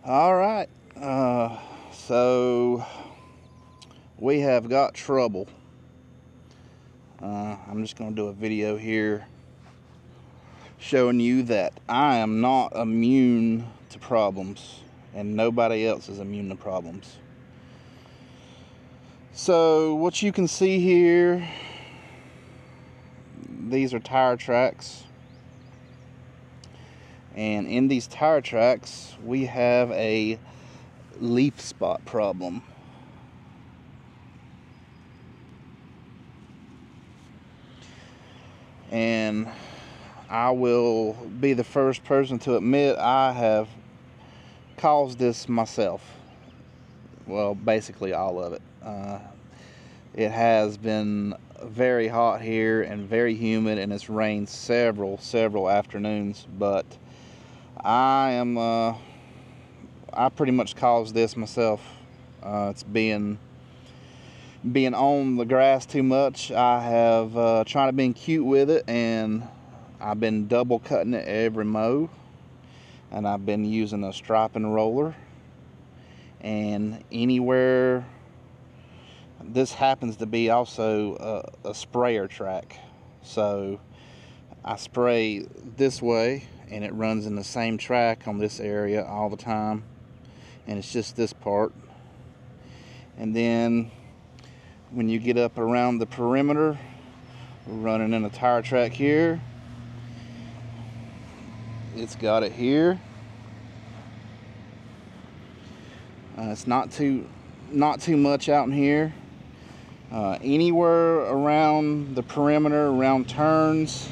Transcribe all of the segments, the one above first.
All right, so we have got trouble. I'm just going to do a video here showing you that I am not immune to problems, and nobody else is immune to problems. So what you can see here, these are tire tracks, and in these tire tracks we have a leaf spot problem. And I will be the first person to admit I have caused this myself. Well, basically all of it. It has been very hot here and very humid, and it's rained several afternoons, but I pretty much caused this myself. It's being on the grass too much. I have tried to be cute with it, and I've been double cutting it every mow, and I've been using a striping roller. And anywhere, this happens to be also a sprayer track, so I spray this way and it runs in the same track on this area all the time, and it's just this part. And then when you get up around the perimeter, we're running in a tire track here. It's got it here. It's not too much out in here. Anywhere around the perimeter, around turns,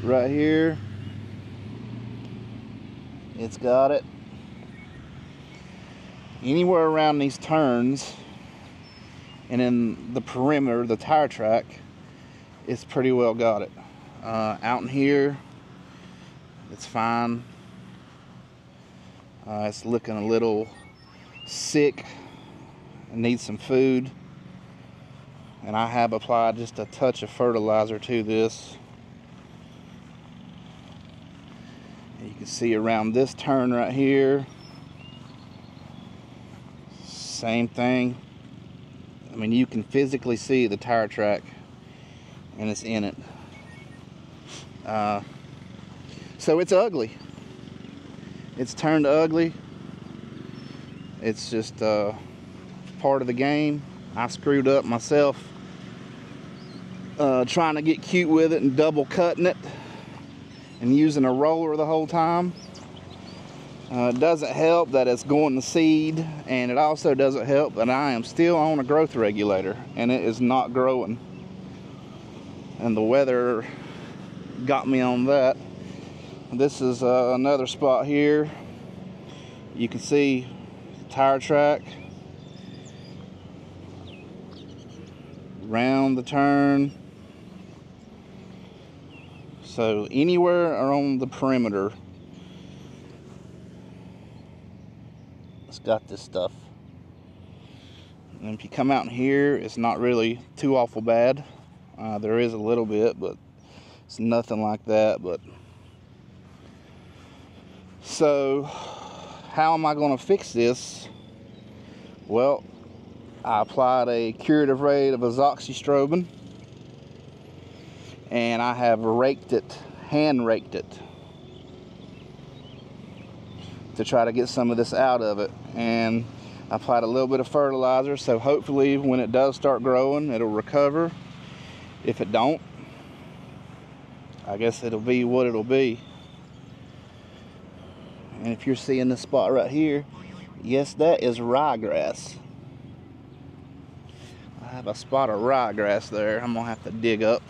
right here, it's got it. Anywhere around these turns and in the perimeter, the tire track, it's pretty well got it. Out in here, it's fine. It's looking a little sick and needs some food, and I have applied just a touch of fertilizer to this. And you can see around this turn right here, same thing. I mean, you can physically see the tire track, and it's in it. So it's ugly. It's turned ugly. It's just part of the game. I screwed up myself trying to get cute with it and double cutting it and using a roller the whole time. It doesn't help that it's going to seed, and it also doesn't help that I am still on a growth regulator and it is not growing. And the weather got me on that. This is another spot here. You can see the tire track, round the turn. So anywhere around the perimeter, it's got this stuff. And if you come out in here, it's not really too awful bad. There is a little bit, but it's nothing like that. But so how am I going to fix this? Well, I applied a curative rate of azoxystrobin, and I have raked it, hand raked it, to try to get some of this out of it. And I applied a little bit of fertilizer, so hopefully when it does start growing, it'll recover. If it don't, I guess it'll be what it'll be. And if you're seeing this spot right here, yes, that is ryegrass. I have a spot of ryegrass there I'm gonna have to dig up.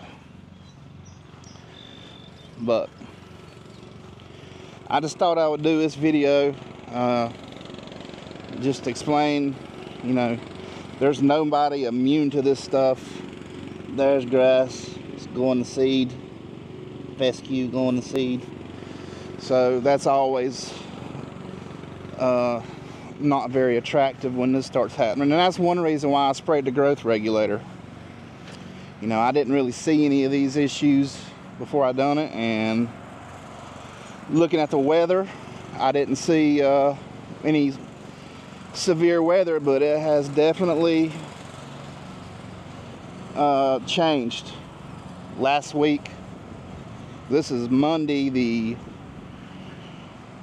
But I just thought I would do this video just to explain, you know, there's nobody immune to this stuff. There's grass, it's going to seed, fescue going to seed. So that's always not very attractive when this starts happening. And that's one reason why I sprayed the growth regulator. You know, I didn't really see any of these issues before I done it, and looking at the weather, I didn't see any severe weather, but it has definitely changed. Last week, this is Monday the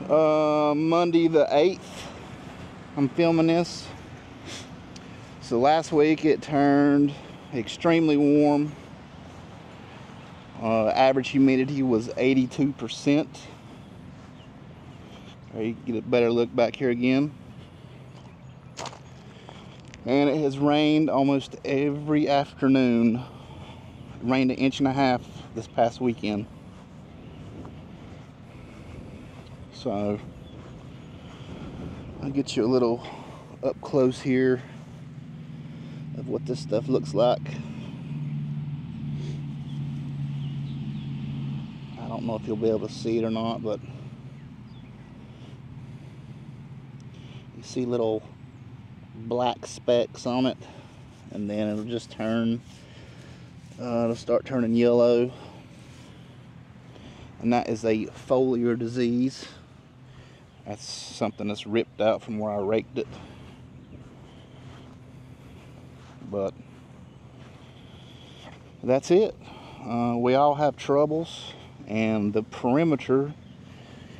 8th. I'm filming this. So last week it turned extremely warm. Average humidity was 82%. You get a better look back here again. And it has rained almost every afternoon. It rained 1.5 inches this past weekend. So I'll get you a little up close here of what this stuff looks like. I don't know if you'll be able to see it or not, but you see little black specks on it, and then it'll just turn, it'll start turning yellow, and that is a foliar disease. That's something that's ripped out from where I raked it. But that's it. We all have troubles, and the perimeter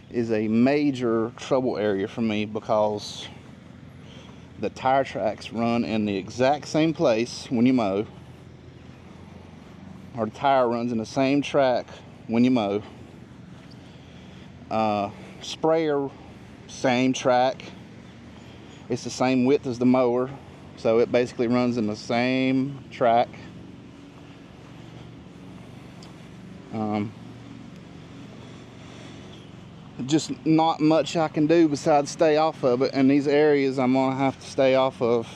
is a major trouble area for me because the tire tracks run in the exact same place when you mow, or the tire runs in the same track when you mow. Sprayer, same track. It's the same width as the mower, so it basically runs in the same track. Just not much I can do besides stay off of it, and these areas I'm gonna have to stay off of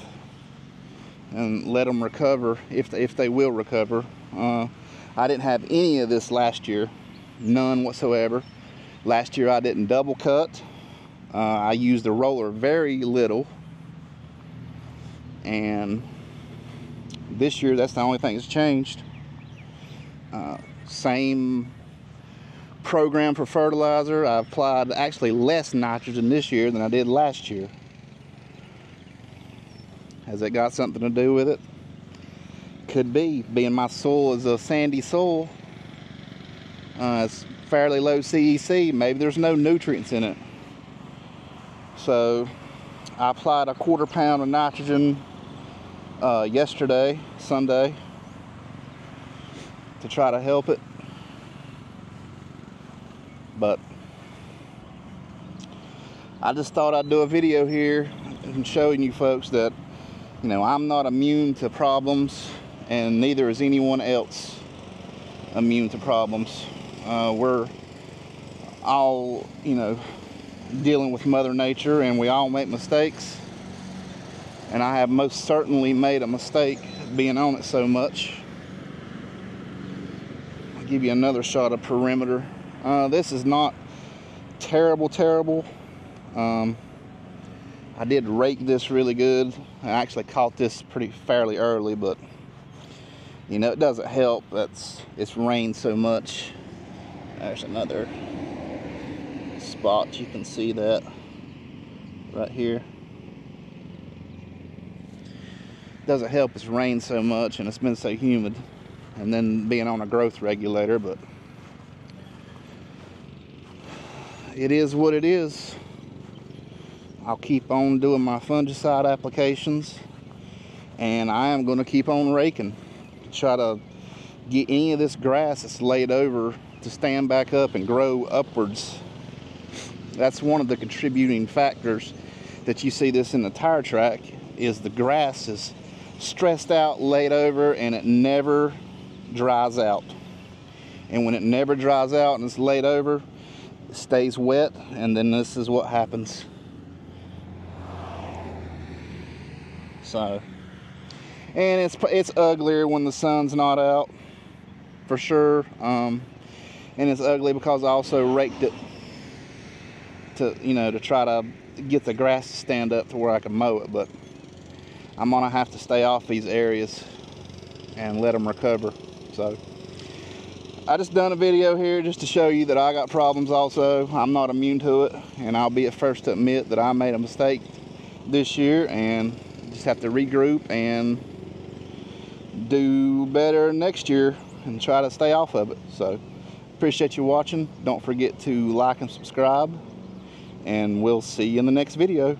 and let them recover if they will recover. I didn't have any of this last year, none whatsoever. Last year I didn't double cut. I used the roller very little, and this year that's the only thing that's changed. Same program for fertilizer. I applied actually less nitrogen this year than I did last year. Has it got something to do with it? Could be, being my soil is a sandy soil. It's fairly low CEC. Maybe there's no nutrients in it. So I applied a 1/4 pound of nitrogen yesterday, Sunday, to try to help it. But I just thought I'd do a video here and showing you folks that, you know, I'm not immune to problems, and neither is anyone else immune to problems. We're all, you know, dealing with Mother Nature, and we all make mistakes. And I have most certainly made a mistake being on it so much. I'll give you another shot of perimeter. This is not terrible. I did rake this really good. I actually caught this fairly early, but you know, it doesn't help it's rained so much. There's another spot, you can see that right here. Doesn't help it's rained so much and it's been so humid, and then being on a growth regulator, but it is what it is. I'll keep on doing my fungicide applications, and I am going to keep on raking to try to get any of this grass that's laid over to stand back up and grow upwards. That's one of the contributing factors that you see this in the tire track, is the grass is stressed out, laid over, and it never dries out. And when it never dries out and it's laid over, it stays wet, and then this is what happens. So, and it's uglier when the sun's not out, for sure. And it's ugly because I also raked it to, you know, to try to get the grass to stand up to where I can mow it. But I'm gonna have to stay off these areas and let them recover. So I just done a video here just to show you that I got problems also. I'm not immune to it, and I'll be the first to admit that I made a mistake this year, and just have to regroup and do better next year and try to stay off of it. So appreciate you watching. Don't forget to like and subscribe, and we'll see you in the next video.